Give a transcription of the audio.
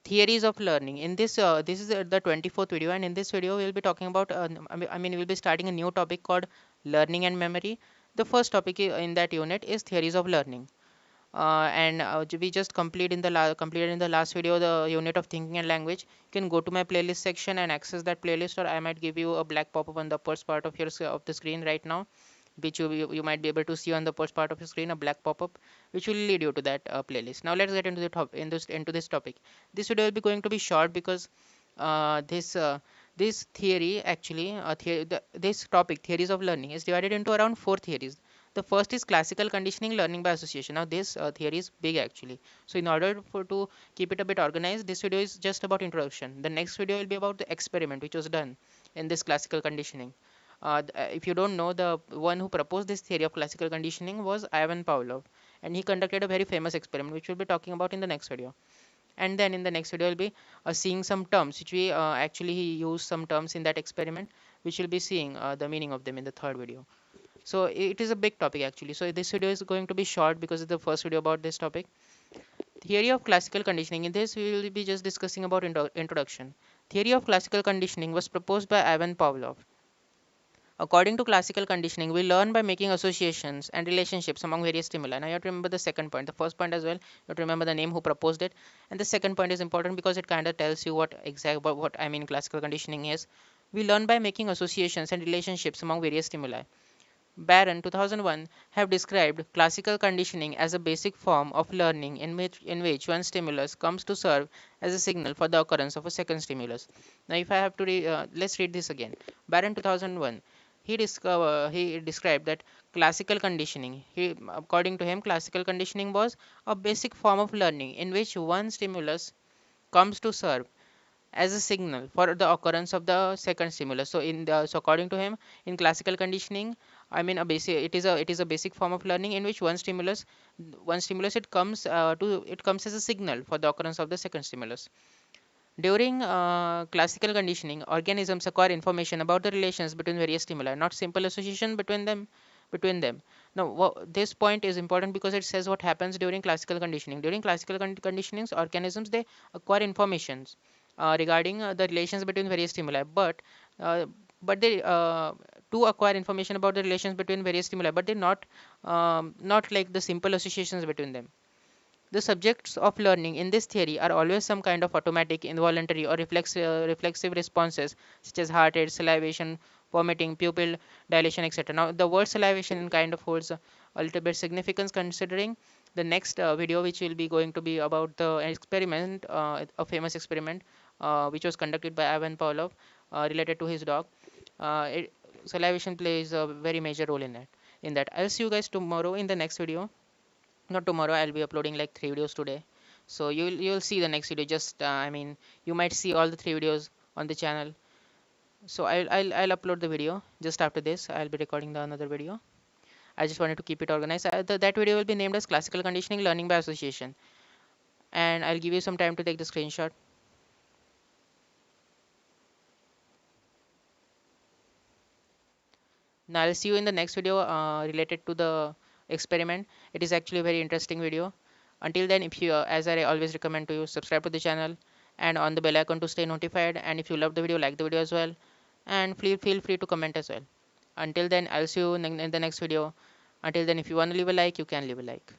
theories of learning. In this is the 24th video, and in this video we'll be talking about we'll be starting a new topic called learning and memory. The first topic in that unit is theories of learning. And we just completed in the last video the unit of thinking and language. You can go to my playlist section and access that playlist, or I might give you a black pop-up on the first part of of the screen right now, which you might be able to see on the first part of your screen, a black pop-up which will lead you to that playlist. Now let's get into the top into this topic. This video will be going to be short because this theory actually this topic, theories of learning, is divided into around four theories. The first is classical conditioning learning by association. Now this theory is big actually, so in order to keep it a bit organized, this video is just about introduction. The next video will be about the experiment which was done in this classical conditioning. If you don't know, the one who proposed this theory of classical conditioning was Ivan Pavlov, and he conducted a very famous experiment which we'll be talking about in the next video. And then in the next video we'll be seeing some terms which we actually he used some terms in that experiment, which we'll be seeing the meaning of them in the third video. So it is a big topic actually, so this video is going to be short because it's the first video about this topic. Theory of classical conditioning. In this we will be just discussing about introduction. Theory of classical conditioning was proposed by Ivan Pavlov. According to classical conditioning, we learn by making associations and relationships among various stimuli. Now you have to remember the second point. The first point as well, you have to remember the name who proposed it. And the second point is important because it kind of tells you what I mean classical conditioning is. We learn by making associations and relationships among various stimuli. Barron 2001 have described classical conditioning as a basic form of learning in which one stimulus comes to serve as a signal for the occurrence of a second stimulus. Now if I have to let's read this again. Barron 2001, he described that classical conditioning, according to him, classical conditioning was a basic form of learning in which one stimulus comes to serve as a signal for the occurrence of the second stimulus. So according to him, in classical conditioning, I mean a basic it is a basic form of learning in which one stimulus it comes as a signal for the occurrence of the second stimulus. During classical conditioning, organisms acquire information about the relations between various stimuli, not simple association between them. Now, this point is important because it says what happens during classical conditioning. During classical conditionings, organisms they acquire informations regarding the relations between various stimuli, uh, but they to acquire information about the relations between various stimuli, but they not like the simple associations between them. The subjects of learning in this theory are always some kind of automatic, involuntary, or reflexive responses, such as heart rate, salivation, vomiting, pupil dilation, etc. Now, the word salivation kind of holds a little bit significance, considering the next video, which will be going to be about the experiment, a famous experiment, which was conducted by Ivan Pavlov, related to his dog. Salivation plays a very major role in that. I'll see you guys tomorrow in the next video. Not tomorrow, I'll be uploading like 3 videos today, so you'll see the next video. Just I mean, you might see all the 3 videos on the channel. So I'll upload the video just after this. I'll be recording the another video. I just wanted to keep it organized. That video will be named as classical conditioning learning by association, and I'll give you some time to take the screenshot. Now I'll see you in the next video related to the experiment. It is actually a very interesting video. Until then, if you as I always recommend to you, subscribe to the channel and on the bell icon to stay notified. And if you love the video, like the video as well, and feel free to comment as well. Until then, I'll see you in the next video. Until then, if you want to leave a like, you can leave a like.